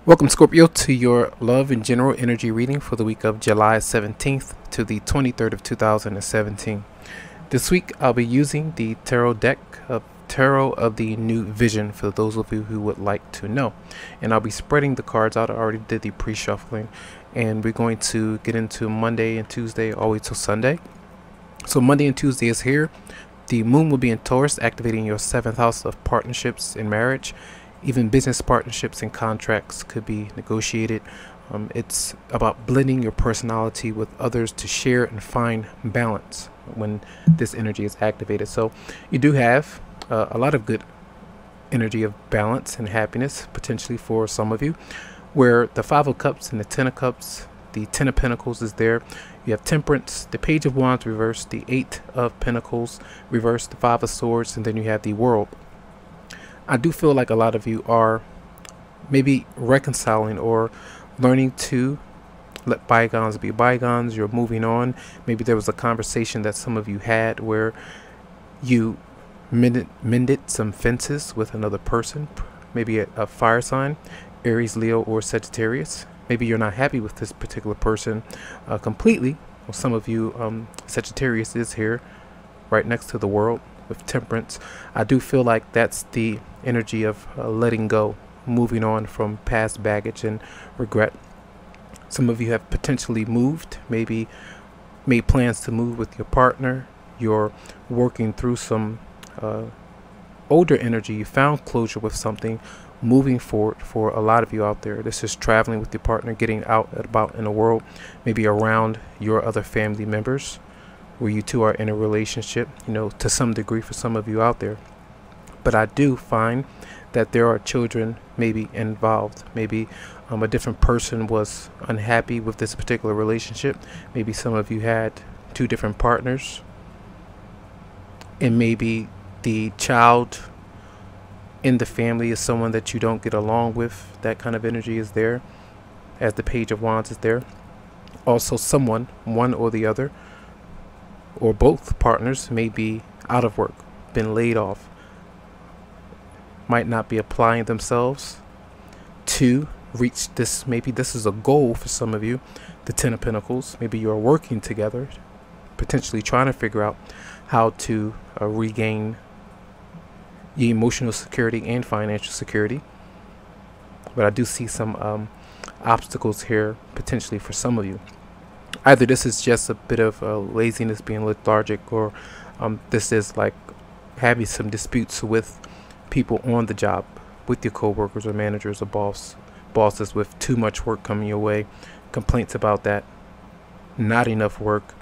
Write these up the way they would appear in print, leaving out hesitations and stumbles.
Welcome, Scorpio, to your love and general energy reading for the week of July 17th to the 23rd of 2017. This week, I'll be using the tarot deck of Tarot of the New Vision for those of you who would like to know. And I'll be spreading the cards out. I already did the pre-shuffling. And we're going to get into Monday and Tuesday all the way till Sunday. So Monday and Tuesday is here. The moon will be in Taurus, activating your 7th house of partnerships and marriage. Even business partnerships and contracts could be negotiated. It's about blending your personality with others to share and find balance when this energy is activated. So you do have a lot of good energy of balance and happiness potentially for some of you, where the 5 of Cups and the 10 of Cups, the 10 of Pentacles is there. You have Temperance, the Page of Wands reversed, the 8 of Pentacles reversed, the 5 of Swords, and then you have the World. I do feel like a lot of you are maybe reconciling or learning to let bygones be bygones. You're moving on. Maybe there was a conversation that some of you had where you mended some fences with another person, maybe a fire sign, Aries, Leo, or Sagittarius. Maybe you're not happy with this particular person completely. Well, some of you, Sagittarius is here right next to the World with Temperance. I do feel like that's the energy of letting go, moving on from past baggage and regret. Some of you have potentially moved, maybe made plans to move with your partner. You're working through some older energy. You found closure with something, moving forward for a lot of you out there. This is traveling with your partner, getting out and about in the world, maybe around your other family members, where you two are in a relationship, you know, to some degree for some of you out there. But I do find that there are children maybe involved. Maybe a different person was unhappy with this particular relationship. Maybe some of you had 2 different partners, and maybe the child in the family is someone that you don't get along with. That kind of energy is there, as the Page of Wands is there. Also, someone, one or the other, or both partners, may be out of work, been laid off, might not be applying themselves to reach this. Maybe this is a goal for some of you, the 10 of Pentacles. Maybe you're working together, potentially trying to figure out how to regain the emotional security and financial security. But I do see some obstacles here potentially for some of you. Either this is just a bit of laziness, being lethargic, or this is like having some disputes with people on the job, with your co-workers or managers or bosses, with too much work coming your way, complaints about that, not enough work.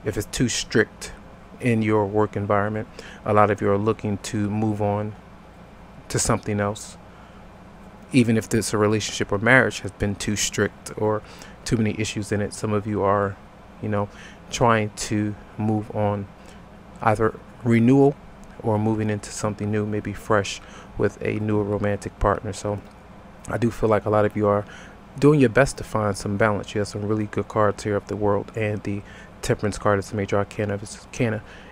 If it's too strict in your work environment, a lot of you are looking to move on to something else. Even if this a relationship or marriage has been too strict or too many issues in it, some of you are, you know, trying to move on, either renewal or moving into something new, maybe fresh with a newer romantic partner. So I do feel like a lot of you are doing your best to find some balance. You have some really good cards here of the World, and the Temperance card is the major arcana.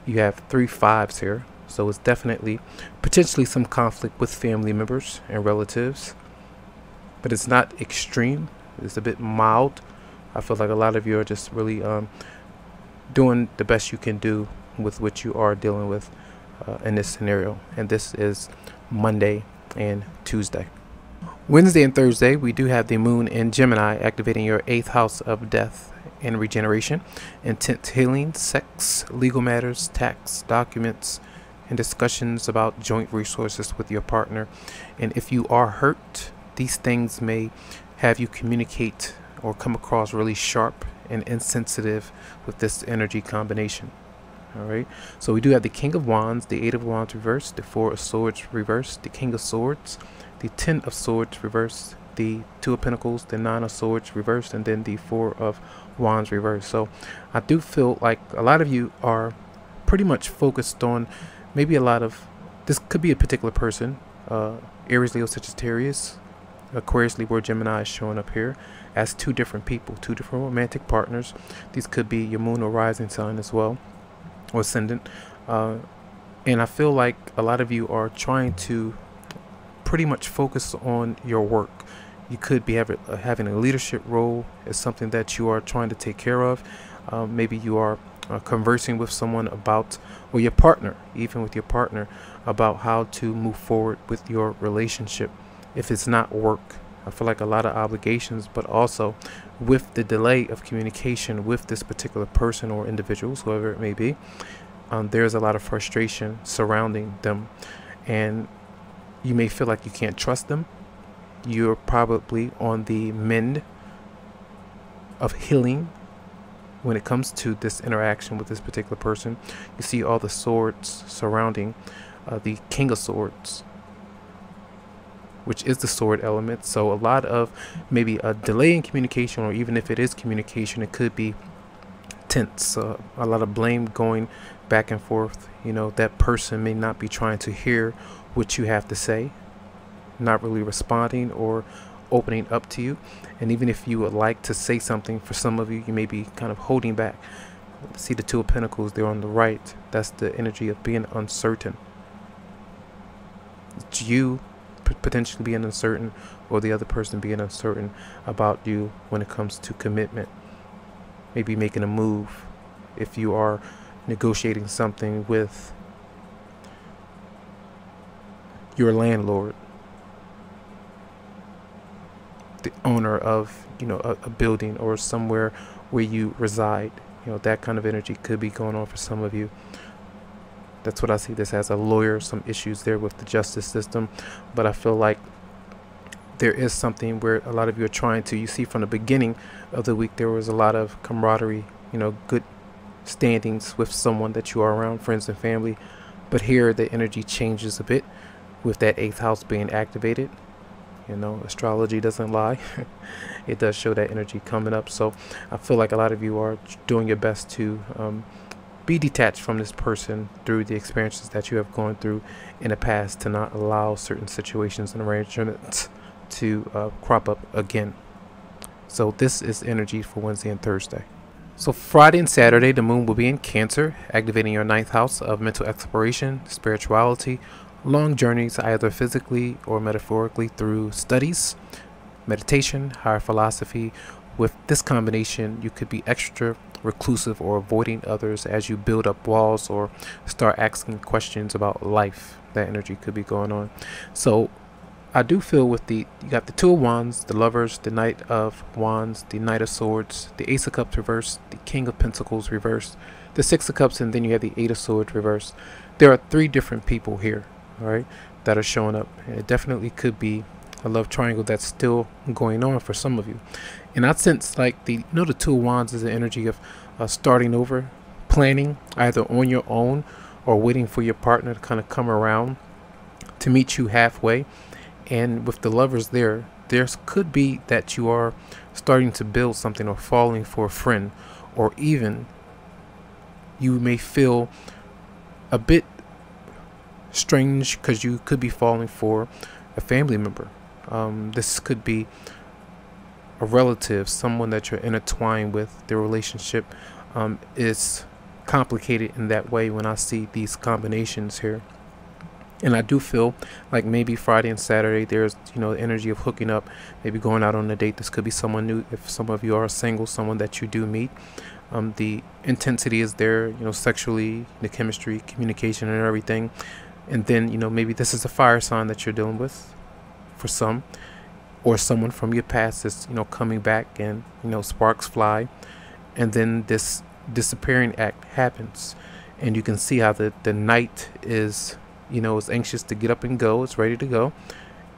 You have 3 5s here, so it's definitely potentially some conflict with family members and relatives, but it's not extreme. It's a bit mild. I feel like a lot of you are just really doing the best you can do with what you are dealing with in this scenario. And this is Monday and Tuesday. Wednesday and Thursday, we do have the moon in Gemini, activating your 8th house of death and regeneration, intense healing, sex, legal matters, tax, documents, and discussions about joint resources with your partner. And if you are hurt, these things may have you communicate or come across really sharp and insensitive with this energy combination. All right, so we do have the King of Wands, the 8 of Wands reversed, the 4 of Swords reversed, the King of Swords, the 10 of Swords reversed, the 2 of Pentacles, the 9 of Swords reversed, and then the 4 of Wands reversed. So I do feel like a lot of you are pretty much focused on maybe a lot of, this could be a particular person, Aries, Leo, Sagittarius, Aquarius, Libra, Gemini is showing up here as 2 different people, 2 different romantic partners. These could be your moon or rising sign as well, or ascendant. And I feel like a lot of you are trying to pretty much focus on your work. You could be having a leadership role as something that you are trying to take care of. Maybe you are conversing with someone about, or your partner, even with your partner, about how to move forward with your relationship. If it's not work, I feel like a lot of obligations, but also with the delay of communication with this particular person or individuals, whoever it may be, there's a lot of frustration surrounding them, and you may feel like you can't trust them. You're probably on the mend of healing when it comes to this interaction with this particular person. You see all the swords surrounding the King of Swords, which is the sword element. So a lot of maybe a delay in communication, or even if it is communication, it could be tense. A lot of blame going back and forth. You know, that person may not be trying to hear what you have to say, not really responding or opening up to you. And even if you would like to say something, for some of you, you may be kind of holding back. See the Two of Pentacles there on the right. That's the energy of being uncertain. It's you potentially being uncertain, or the other person being uncertain about you when it comes to commitment. Maybe making a move if you are negotiating something with your landlord, the owner of, you know, a building or somewhere where you reside. You know, that kind of energy could be going on for some of you. That's what I see this as. A lawyer, some issues there with the justice system. But I feel like there is something where a lot of you are trying to, you see from the beginning of the week, there was a lot of camaraderie, you know, good standings with someone that you are around, friends and family. But here the energy changes a bit with that 8th house being activated. You know, astrology doesn't lie. It does show that energy coming up. So I feel like a lot of you are doing your best to be detached from this person through the experiences that you have gone through in the past, to not allow certain situations and arrangements to crop up again. So this is energy for Wednesday and Thursday. So Friday and Saturday, the moon will be in Cancer, activating your 9th house of mental exploration, spirituality, long journeys, either physically or metaphorically, through studies, meditation, higher philosophy. With this combination, you could be extra reclusive or avoiding others as you build up walls or start asking questions about life. That energy could be going on. So I do feel with you got the Two of Wands, the Lovers, the Knight of Wands, the Knight of Swords, the Ace of Cups reversed, the King of Pentacles reversed, the Six of Cups, and then you have the Eight of Swords reversed. There are 3 different people here, all right, that are showing up. And it definitely could be a love triangle that's still going on for some of you. And I sense like the Two of Wands is the energy of starting over, planning either on your own or waiting for your partner to kind of come around to meet you halfway. And with the Lovers there could be that you are starting to build something or falling for a friend, or even you may feel a bit strange because you could be falling for a family member. This could be a relative, someone that you're intertwined with. Their relationship is complicated in that way when I see these combinations here. And I do feel like maybe Friday and Saturday there's, you know, the energy of hooking up, maybe going out on a date. This could be someone new. If some of you are single, someone that you do meet. The intensity is there, you know, sexually, the chemistry, communication, and everything. And then, you know, maybe this is a fire sign that you're dealing with for some, or someone from your past is, you know, coming back, and, you know, sparks fly. And then this disappearing act happens, and you can see how the knight is, you know, is anxious to get up and go. It's ready to go.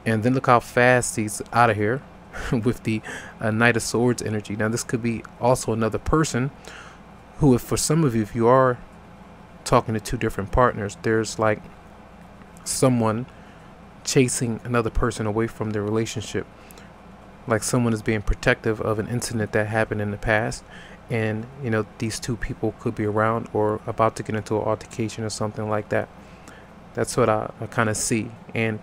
And then look how fast he's out of here with the Knight of Swords energy. Now this could be also another person who, if for some of you, if you are talking to 2 different partners, there's like someone chasing another person away from their relationship. Like someone is being protective of an incident that happened in the past. And, you know, these 2 people could be around or about to get into an altercation or something like that. That's what I kind of see. And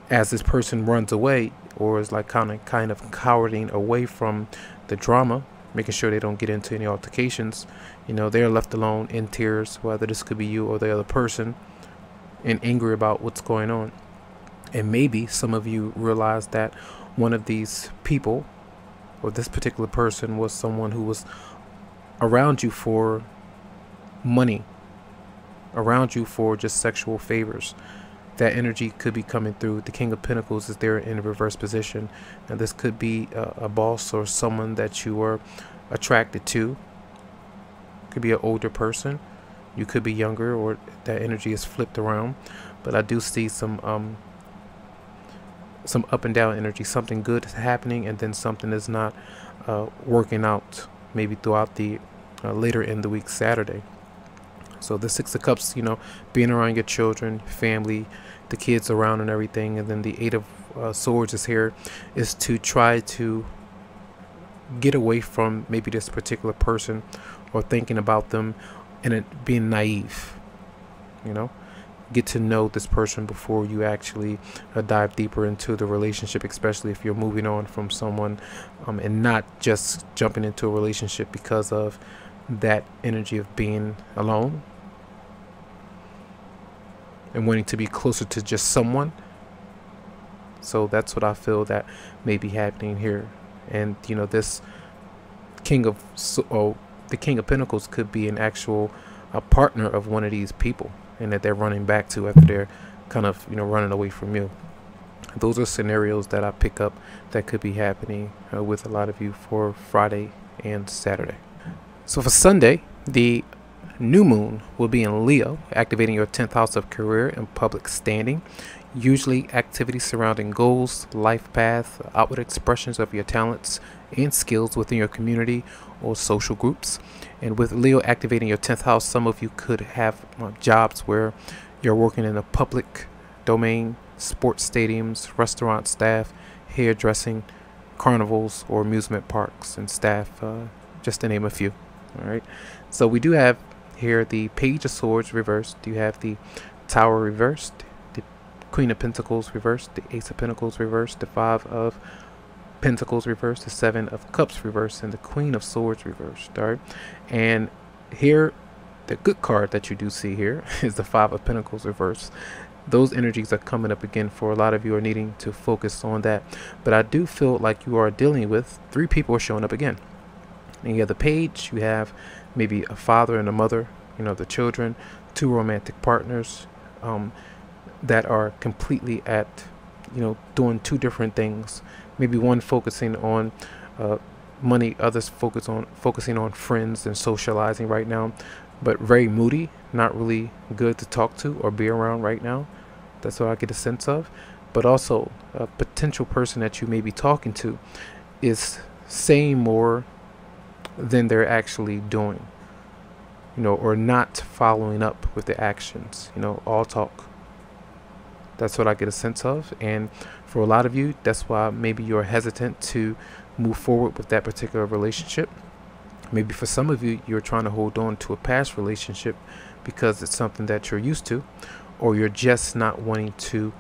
as this person runs away, or is like kind of cowering away from the drama, making sure they don't get into any altercations, you know, they're left alone in tears, whether this could be you or the other person, and angry about what's going on. And maybe some of you realize that one of these people or this particular person was someone who was around you for money, around you for just sexual favors. That energy could be coming through. The King of Pentacles is there in a reverse position, and this could be a boss or someone that you are attracted to. Could be an older person, you could be younger, or that energy is flipped around. But I do see some up and down energy. Something good is happening, and then something is not working out, maybe throughout the later in the week, Saturday. So the Six of Cups, being around your children, family, the kids around and everything. And then the Eight of Swords is here, is to try to get away from maybe this particular person or thinking about them and it being naive. Get to know this person before you actually dive deeper into the relationship, especially if you're moving on from someone, and not just jumping into a relationship because of that energy of being alone and wanting to be closer to just someone. So that's what I feel that may be happening here. And this the King of Pentacles could be an actual partner of one of these people, and that they're running back to after they're kind of running away from you. Those are scenarios that I pick up that could be happening with a lot of you for Friday and Saturday. So for Sunday, the new moon will be in Leo, activating your 10th house of career and public standing. Usually activities surrounding goals, life path, outward expressions of your talents and skills within your community or social groups. And with Leo activating your 10th house, some of you could have jobs where you're working in a public domain, sports stadiums, restaurant staff, hairdressing, carnivals, or amusement parks and staff, just to name a few. All right. So we do have here the Page of Swords reversed. You have the Tower reversed, the Queen of Pentacles reversed, the Ace of Pentacles reversed, the Five of Pentacles reversed, the Seven of Cups reversed, and the Queen of Swords reversed. All right. And here, the good card that you do see here is the Five of Pentacles reversed. Those energies are coming up again. For a lot of you are needing to focus on that. But I do feel like you are dealing with three people are showing up again. And you have the Page, you have maybe a father and a mother, the children, two romantic partners that are completely at, doing two different things. Maybe one focusing on money, others focusing on friends and socializing right now, but very moody, not really good to talk to or be around right now. That's what I get a sense of. But also a potential person that you may be talking to is saying more than they're actually doing, or not following up with the actions, all talk. That's what I get a sense of. And for a lot of you, that's why maybe you're hesitant to move forward with that particular relationship. Maybe for some of you, you're trying to hold on to a past relationship because it's something that you're used to, or you're just not wanting to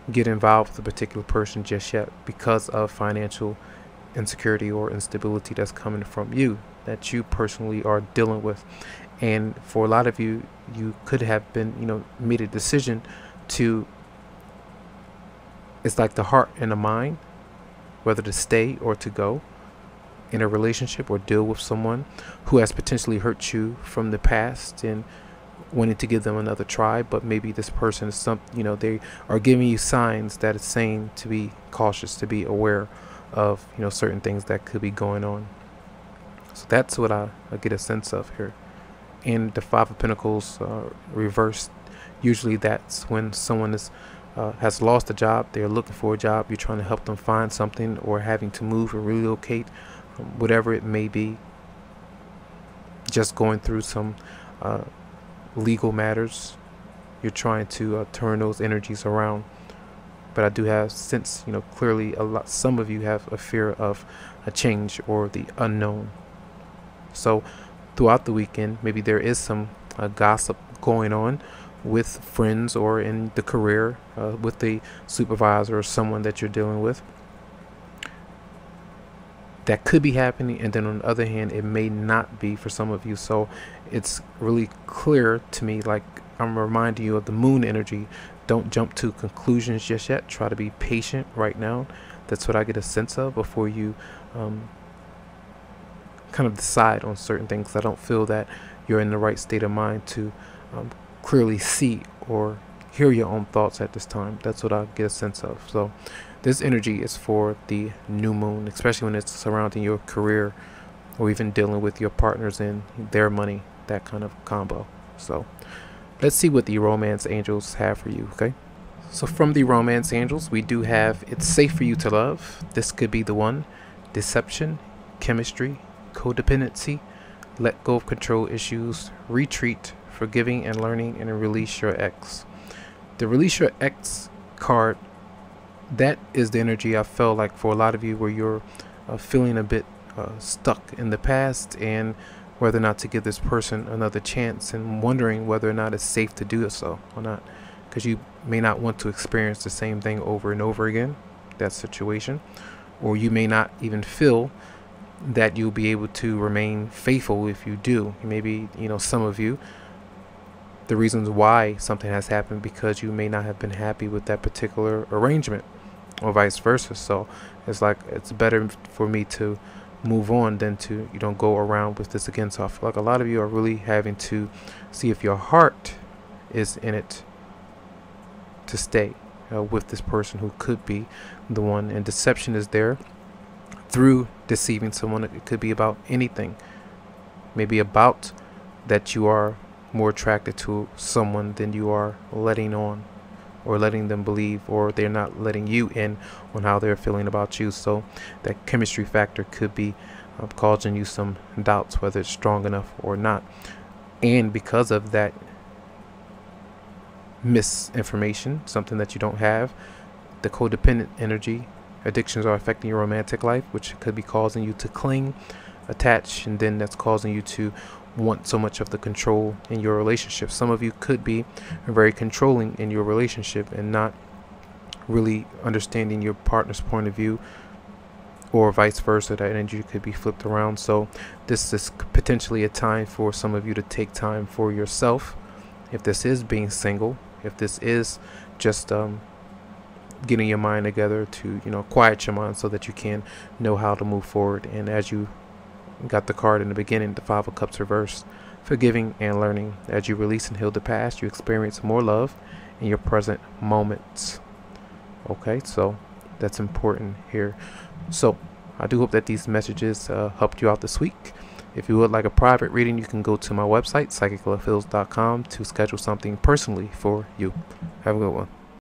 get involved with a particular person just yet because of financial insecurity or instability that's coming from you, that you personally are dealing with. And for a lot of you, you could have been, made a decision to, it's like the heart and the mind, whether to stay or to go in a relationship or deal with someone who has potentially hurt you from the past and wanting to give them another try. But maybe this person is they are giving you signs that it's saying to be cautious, to be aware of certain things that could be going on. So that's what I get a sense of here. And the Five of Pentacles reversed, usually that's when someone has lost a job, they're looking for a job, you're trying to help them find something, or having to move or relocate, whatever it may be, just going through some legal matters. You're trying to turn those energies around. But I do have sense, clearly some of you have a fear of a change or the unknown. So throughout the weekend, maybe there is some gossip going on with friends or in the career, with the supervisor or someone that you're dealing with. That could be happening, and then on the other hand, it may not be for some of you. So it's really clear to me, like I'm reminding you of the moon energy. Don't jump to conclusions just yet. Try to be patient right now. That's what I get a sense of before you kind of decide on certain things. I don't feel that you're in the right state of mind to clearly see or hear your own thoughts at this time. That's what I get a sense of. So this energy is for the new moon, especially when it's surrounding your career or even dealing with your partners and their money, that kind of combo. So let's see what the romance angels have for you. Okay, so from the romance angels, we do have it's safe for you to love. This could be the one. Deception, chemistry, codependency, let go of control issues, retreat, forgiving and learning, and release your ex. The release your ex card, that is the energy I felt like for a lot of you, where you're feeling a bit stuck in the past and whether or not to give this person another chance, and wondering whether or not it's safe to do so or not, because you may not want to experience the same thing over and over again, that situation, or you may not even feel that you'll be able to remain faithful if you do. Maybe, some of you, the reasons why something has happened because you may not have been happy with that particular arrangement, or vice versa. So it's like it's better for me to move on than to go around with this again. So I feel like a lot of you are really having to see if your heart is in it to stay with this person who could be the one. And deception is there through deceiving someone. It could be about anything, maybe about that you are more attracted to someone than you are letting on, or letting them believe, or they're not letting you in on how they're feeling about you. So that chemistry factor could be causing you some doubts whether it's strong enough or not. And because of that misinformation, something that you don't have, the codependent energy, addictions are affecting your romantic life, which could be causing you to cling, attach, and then that's causing you to want so much of the control in your relationship. Some of you could be very controlling in your relationship and not really understanding your partner's point of view, or vice versa. That energy could be flipped around. So this is potentially a time for some of you to take time for yourself. If this is being single, if this is just getting your mind together to quiet your mind so that you can know how to move forward. And as you got the card in the beginning, the 5 of Cups reversed, forgiving and learning. As you release and heal the past, you experience more love in your present moments. Okay, so that's important here. So I do hope that these messages helped you out this week. If you would like a private reading, you can go to my website, psychicalafils.com, to schedule something personally for you. Have a good one.